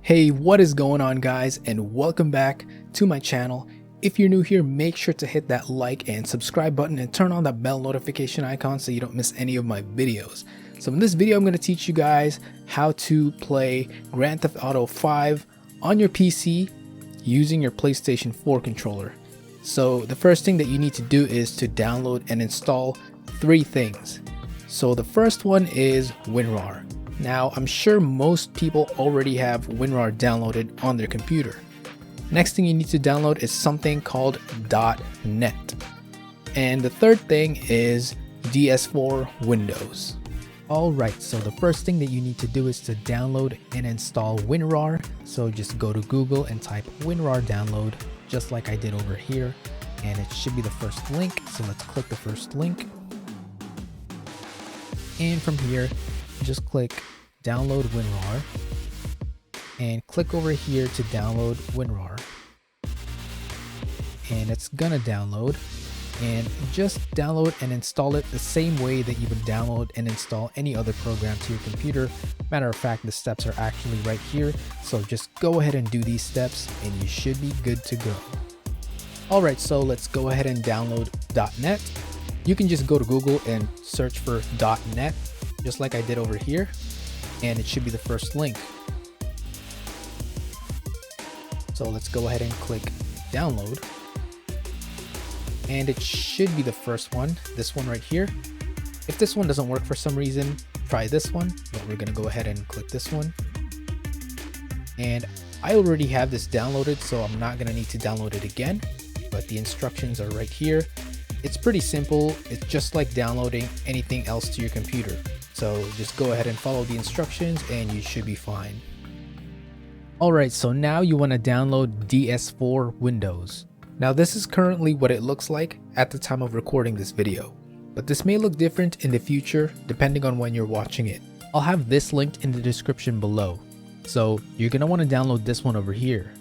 Hey, what is going on guys, and welcome back to my channel. If you're new here, make sure to hit that like and subscribe button and turn on that bell notification icon so you don't miss any of my videos. So in this video, I'm going to teach you guys how to play Grand Theft Auto 5 on your PC using your PlayStation 4 controller. So the first thing that you need to do is to download and install three things. So the first one is Winrar. Now, I'm sure most people already have Winrar downloaded on their computer. Next thing you need to download is something called .NET. And the third thing is DS4 Windows. Alright, so the first thing that you need to do is to download and install Winrar. So just go to Google and type Winrar download, just like I did over here. And it should be the first link, so let's click the first link. And from here, just click download Winrar and click over here to download Winrar, and it's gonna download, and just download and install it the same way that you would download and install any other program to your computer. Matter of fact, the steps are actually right here, so just go ahead and do these steps and you should be good to go. Alright, so let's go ahead and download .NET. You can just go to Google and search for .NET, just like I did over here, and it should be the first link. So let's go ahead and click download, and it should be the first one, this one right here. If this one doesn't work for some reason, try this one, but we're gonna go ahead and click this one. And I already have this downloaded, so I'm not gonna need to download it again, but the instructions are right here. It's pretty simple. It's just like downloading anything else to your computer. So just go ahead and follow the instructions and you should be fine. Alright, so now you want to download DS4 Windows. Now this is currently what it looks like at the time of recording this video, but this may look different in the future depending on when you're watching it. I'll have this linked in the description below. So you're going to want to download this one over here.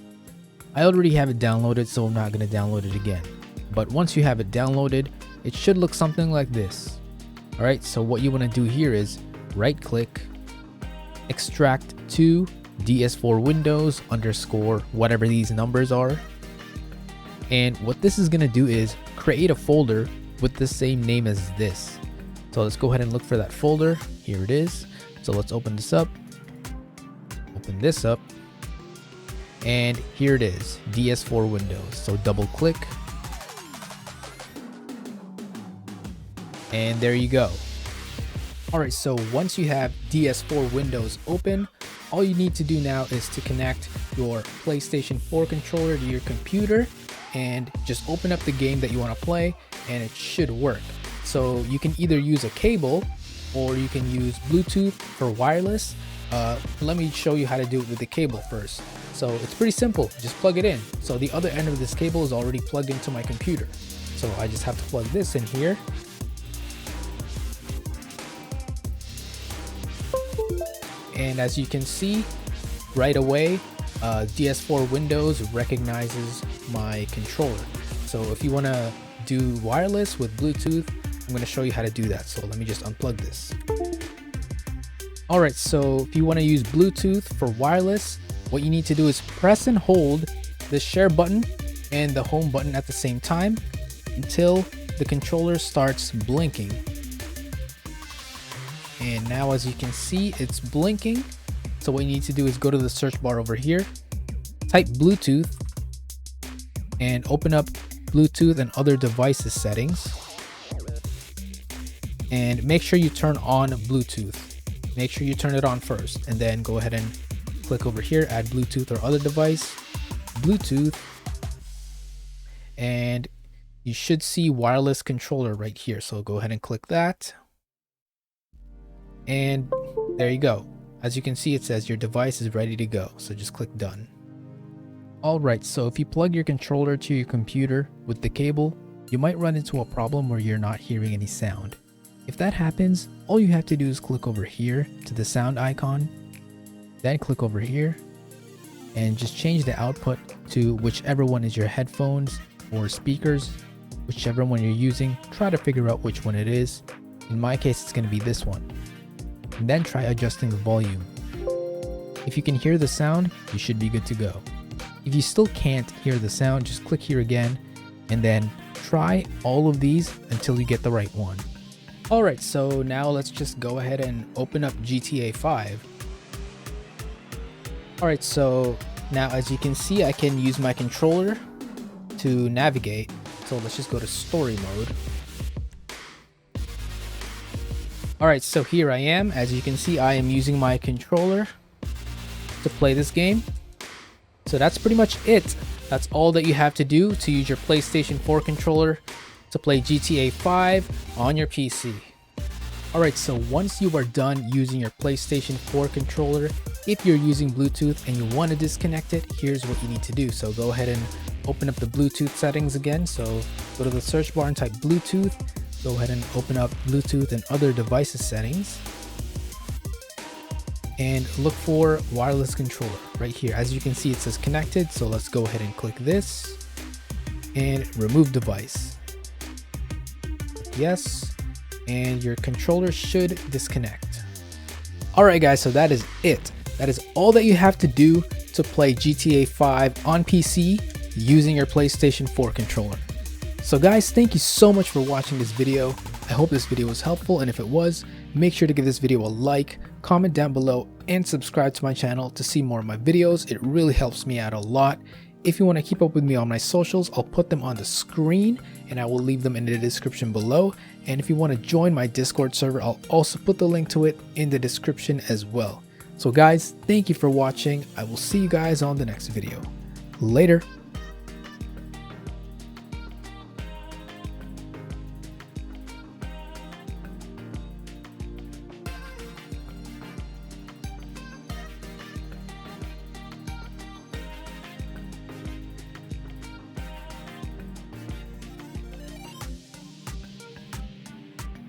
I already have it downloaded, so I'm not going to download it again. But once you have it downloaded, it should look something like this. Alright, so what you want to do here is right click, extract to DS4 Windows _ whatever these numbers are. And what this is going to do is create a folder with the same name as this. So let's go ahead and look for that folder. Here it is. So let's open this up. Open this up. And here it is, DS4 Windows. So double click. And there you go. Alright, so once you have DS4 Windows open, all you need to do now is to connect your PlayStation 4 controller to your computer and just open up the game that you want to play, and it should work. So you can either use a cable or you can use Bluetooth for wireless. Let me show you how to do it with the cable first. So it's pretty simple, just plug it in. So the other end of this cable is already plugged into my computer. So I just have to plug this in here. And as you can see right away, DS4 Windows recognizes my controller. So if you want to do wireless with Bluetooth, I'm going to show you how to do that. So let me just unplug this. Alright, so if you want to use Bluetooth for wireless, what you need to do is press and hold the share button and the home button at the same time until the controller starts blinking. And now as you can see, it's blinking. So what you need to do is go to the search bar over here, type Bluetooth, and open up Bluetooth and other devices settings. And make sure you turn on Bluetooth. Make sure you turn it on first, and then go ahead and click over here, add Bluetooth or other device, Bluetooth, and you should see wireless controller right here. So go ahead and click that. And there you go. As you can see, it says your device is ready to go. So just click done. Alright, so if you plug your controller to your computer with the cable, you might run into a problem where you're not hearing any sound. If that happens, all you have to do is click over here to the sound icon, then click over here and just change the output to whichever one is your headphones or speakers, whichever one you're using. Try to figure out which one it is. In my case, it's going to be this one. And then try adjusting the volume. If you can hear the sound, you should be good to go. If you still can't hear the sound, just click here again and then try all of these until you get the right one. Alright, so now let's just go ahead and open up GTA 5. Alright, so now as you can see, I can use my controller to navigate. So let's just go to story mode. Alright, so here I am. As you can see, I am using my controller to play this game. So that's pretty much it. That's all that you have to do to use your PlayStation 4 controller to play GTA 5 on your PC. Alright, so once you are done using your PlayStation 4 controller, if you're using Bluetooth and you want to disconnect it, here's what you need to do. So go ahead and open up the Bluetooth settings again. So go to the search bar and type Bluetooth. Go ahead and open up Bluetooth and other devices settings. And look for wireless controller right here. As you can see, it says connected. So let's go ahead and click this and remove device. Yes, and your controller should disconnect. Alright guys, so that is it. That is all that you have to do to play GTA 5 on PC using your PlayStation 4 controller. So guys, thank you so much for watching this video. I hope this video was helpful, and if it was, make sure to give this video a like, comment down below, and subscribe to my channel to see more of my videos. It really helps me out a lot. If you want to keep up with me on my socials, I'll put them on the screen and I will leave them in the description below. And if you want to join my Discord server, I'll also put the link to it in the description as well. So guys, thank you for watching. I will see you guys on the next video. Later.